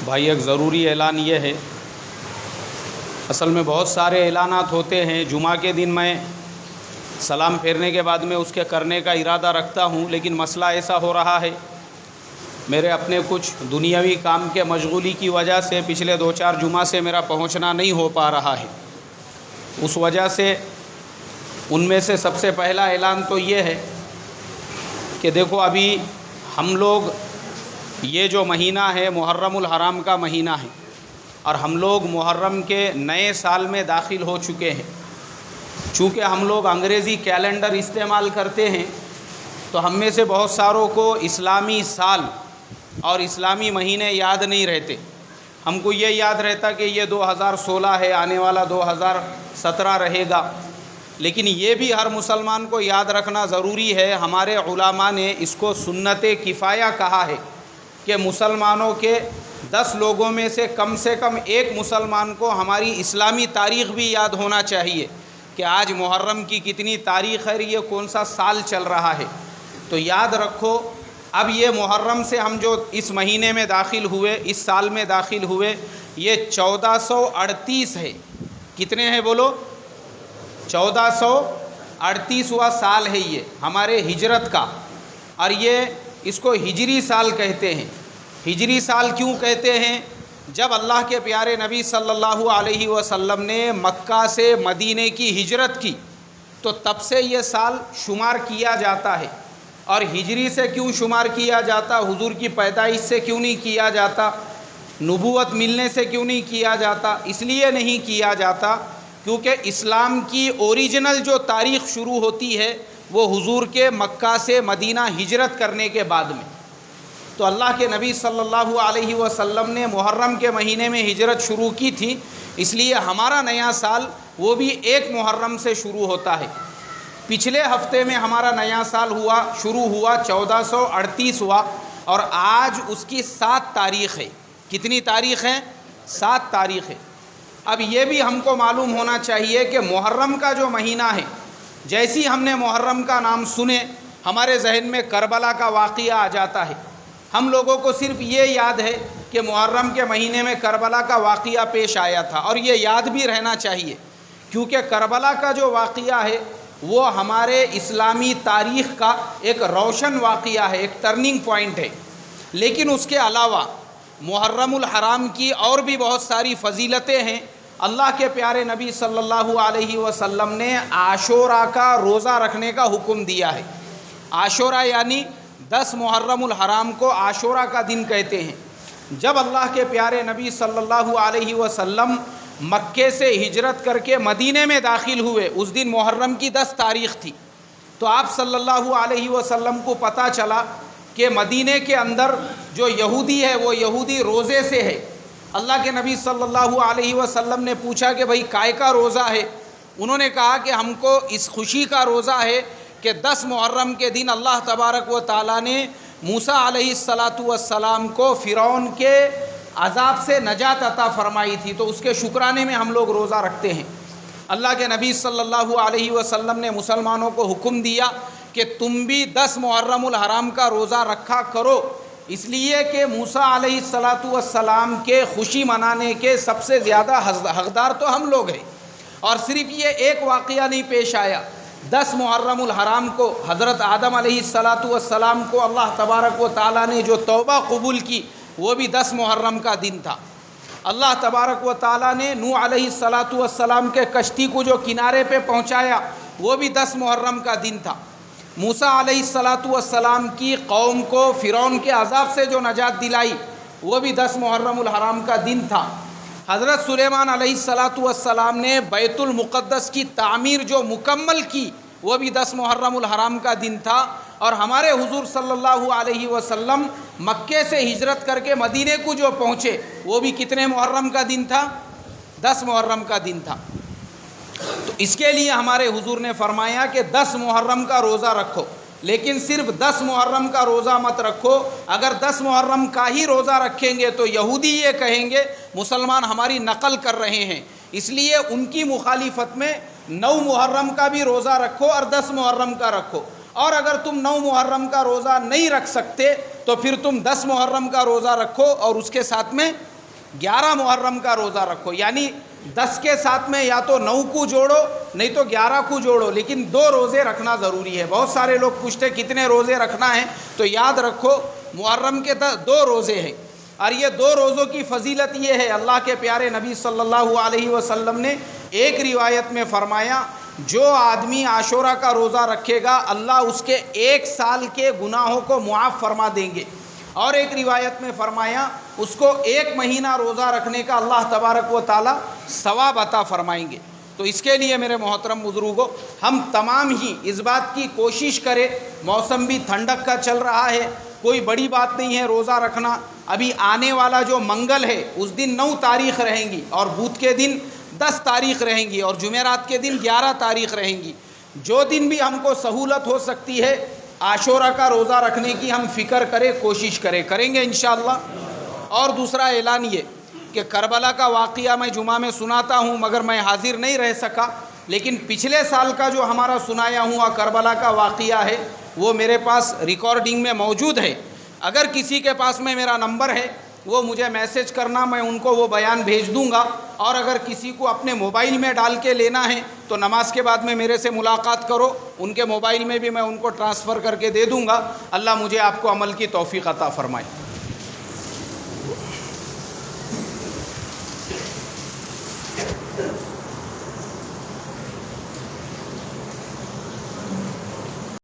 بھائی ایک ضروری اعلان یہ ہے، اصل میں بہت سارے اعلانات ہوتے ہیں۔ جمعہ کے دن میں سلام پھیرنے کے بعد میں اس کے کرنے کا ارادہ رکھتا ہوں، لیکن مسئلہ ایسا ہو رہا ہے، میرے اپنے کچھ دنیاوی کام کے مشغولی کی وجہ سے پچھلے 2-4 جمعہ سے میرا پہنچنا نہیں ہو پا رہا ہے۔ اس وجہ سے ان میں سے سب سے پہلا اعلان تو یہ ہے کہ دیکھو، ابھی ہم لوگ یہ جو مہینہ ہے محرم الحرام کا مہینہ ہے، اور ہم لوگ محرم کے نئے سال میں داخل ہو چکے ہیں۔ چونکہ ہم لوگ انگریزی کیلنڈر استعمال کرتے ہیں، تو ہم میں سے بہت ساروں کو اسلامی سال اور اسلامی مہینے یاد نہیں رہتے۔ ہم کو یہ یاد رہتا کہ یہ 2016 ہے، آنے والا 2017 رہے گا، لیکن یہ بھی ہر مسلمان کو یاد رکھنا ضروری ہے۔ ہمارے علماء نے اس کو سنت کفایہ کہا ہے کہ مسلمانوں کے 10 لوگوں میں سے کم ایک مسلمان کو ہماری اسلامی تاریخ بھی یاد ہونا چاہیے کہ آج محرم کی کتنی تاریخ ہے، یہ کون سا سال چل رہا ہے۔ تو یاد رکھو، اب یہ محرم سے ہم جو اس مہینے میں داخل ہوئے، اس سال میں داخل ہوئے، یہ 1438 ہے۔ کتنے ہیں بولو؟ 1438واں سال ہے یہ ہمارے ہجرت کا، اور یہ اس کو ہجری سال کہتے ہیں۔ ہجری سال کیوں کہتے ہیں؟ جب اللہ کے پیارے نبی صلی اللہ علیہ وسلم نے مکہ سے مدینے کی ہجرت کی، تو تب سے یہ سال شمار کیا جاتا ہے۔ اور ہجری سے کیوں شمار کیا جاتا؟ حضور کی پیدائش سے کیوں نہیں کیا جاتا؟ نبوت ملنے سے کیوں نہیں کیا جاتا؟ اس لیے نہیں کیا جاتا کیونکہ اسلام کی اوریجنل جو تاریخ شروع ہوتی ہے وہ حضور کے مکہ سے مدینہ ہجرت کرنے کے بعد میں۔ تو اللہ کے نبی صلی اللہ علیہ وسلم نے محرم کے مہینے میں ہجرت شروع کی تھی، اس لیے ہمارا نیا سال وہ بھی 1 محرم سے شروع ہوتا ہے۔ پچھلے ہفتے میں ہمارا نیا سال شروع ہوا 1438 ہوا، اور آج اس کی 7 تاریخ ہے۔ کتنی تاریخ ہے؟ 7 تاریخ ہے۔ اب یہ بھی ہم کو معلوم ہونا چاہیے کہ محرم کا جو مہینہ ہے، جیسی ہم نے محرم کا نام سنے ہمارے ذہن میں کربلا کا واقعہ آ جاتا ہے۔ ہم لوگوں کو صرف یہ یاد ہے کہ محرم کے مہینے میں کربلا کا واقعہ پیش آیا تھا، اور یہ یاد بھی رہنا چاہیے کیونکہ کربلا کا جو واقعہ ہے وہ ہمارے اسلامی تاریخ کا ایک روشن واقعہ ہے، ایک ٹرننگ پوائنٹ ہے۔ لیکن اس کے علاوہ محرم الحرام کی اور بھی بہت ساری فضیلتیں ہیں۔ اللہ کے پیارے نبی صلی اللہ علیہ وسلم نے عاشوراء کا روزہ رکھنے کا حکم دیا ہے۔ عاشوراء یعنی 10 محرم الحرام کو عاشوراء کا دن کہتے ہیں۔ جب اللہ کے پیارے نبی صلی اللہ علیہ وسلم مکے سے ہجرت کر کے مدینے میں داخل ہوئے، اس دن محرم کی 10 تاریخ تھی۔ تو آپ صلی اللہ علیہ وسلم کو پتہ چلا کہ مدینے کے اندر جو یہودی ہے وہ یہودی روزے سے ہے۔ اللہ کے نبی صلی اللہ علیہ وسلم نے پوچھا کہ بھائی کائے کا روزہ ہے؟ انہوں نے کہا کہ ہم کو اس خوشی کا روزہ ہے کہ 10 محرم کے دن اللہ تبارک و تعالیٰ نے موسیٰ علیہ السلام کو فرعون کے عذاب سے نجات عطا فرمائی تھی، تو اس کے شکرانے میں ہم لوگ روزہ رکھتے ہیں۔ اللہ کے نبی صلی اللہ علیہ وسلم نے مسلمانوں کو حکم دیا کہ تم بھی 10 محرم الحرام کا روزہ رکھا کرو، اس لیے کہ موسیٰ علیہ السلام کے خوشی منانے کے سب سے زیادہ حقدار تو ہم لوگ ہیں۔ اور صرف یہ ایک واقعہ نہیں پیش آیا، 10 محرم الحرام کو حضرت آدم علیہ السلام کو اللہ تبارک و تعالیٰ نے جو توبہ قبول کی وہ بھی 10 محرم کا دن تھا۔ اللہ تبارک و تعالیٰ نے نوح علیہ السلام کے کشتی کو جو کنارے پہ پہنچایا وہ بھی 10 محرم کا دن تھا۔ موسیٰ علیہ السلام کی قوم کو فرعون کے عذاب سے جو نجات دلائی وہ بھی 10 محرم الحرام کا دن تھا۔ حضرت سلیمان علیہ السلام نے بیت المقدس کی تعمیر جو مکمل کی وہ بھی 10 محرم الحرام کا دن تھا۔ اور ہمارے حضور صلی اللہ علیہ وسلم مکے سے ہجرت کر کے مدینے کو جو پہنچے وہ بھی کتنے محرم کا دن تھا؟ 10 محرم کا دن تھا۔ تو اس کے لیے ہمارے حضور نے فرمایا کہ 10 محرم کا روزہ رکھو، لیکن صرف 10 محرم کا روزہ مت رکھو۔ اگر 10 محرم کا ہی روزہ رکھیں گے تو یہودی یہ کہیں گے مسلمان ہماری نقل کر رہے ہیں، اس لیے ان کی مخالفت میں 9 محرم کا بھی روزہ رکھو اور 10 محرم کا رکھو۔ اور اگر تم 9 محرم کا روزہ نہیں رکھ سکتے تو پھر تم 10 محرم کا روزہ رکھو اور اس کے ساتھ میں 11 محرم کا روزہ رکھو، یعنی 10 کے ساتھ میں یا تو 9 کو جوڑو نہیں تو 11 کو جوڑو، لیکن 2 روزے رکھنا ضروری ہے۔ بہت سارے لوگ پوچھتے کتنے روزے رکھنا ہے، تو یاد رکھو محرم کے 2 روزے ہیں، اور یہ 2 روزوں کی فضیلت یہ ہے، اللہ کے پیارے نبی صلی اللہ علیہ وسلم نے ایک روایت میں فرمایا جو آدمی عاشورہ کا روزہ رکھے گا اللہ اس کے 1 سال کے گناہوں کو معاف فرما دیں گے، اور ایک روایت میں فرمایا اس کو 1 مہینہ روزہ رکھنے کا اللہ تبارک و تعالی ثواب عطا فرمائیں گے۔ تو اس کے لیے میرے محترم بزرگوں، ہم تمام ہی اس بات کی کوشش کریں، موسم بھی ٹھنڈک کا چل رہا ہے، کوئی بڑی بات نہیں ہے روزہ رکھنا۔ ابھی آنے والا جو منگل ہے اس دن 9 تاریخ رہیں گی، اور بدھ کے دن 10 تاریخ رہیں گی، اور جمعرات کے دن 11 تاریخ رہیں گی۔ جو دن بھی ہم کو سہولت ہو سکتی ہے عاشورہ کا روزہ رکھنے کی ہم فکر کریں، کوشش کریں گے انشاءاللہ۔ اور دوسرا اعلان یہ کہ کربلا کا واقعہ میں جمعہ میں سناتا ہوں، مگر میں حاضر نہیں رہ سکا، لیکن پچھلے سال کا جو ہمارا سنایا ہوا کربلا کا واقعہ ہے وہ میرے پاس ریکارڈنگ میں موجود ہے۔ اگر کسی کے پاس میں میرا نمبر ہے وہ مجھے میسج کرنا، میں ان کو وہ بیان بھیج دوں گا، اور اگر کسی کو اپنے موبائل میں ڈال کے لینا ہے تو نماز کے بعد میں میرے سے ملاقات کرو، ان کے موبائل میں بھی میں ان کو ٹرانسفر کر کے دے دوں گا۔ اللہ مجھے آپ کو عمل کی توفیق عطا فرمائے۔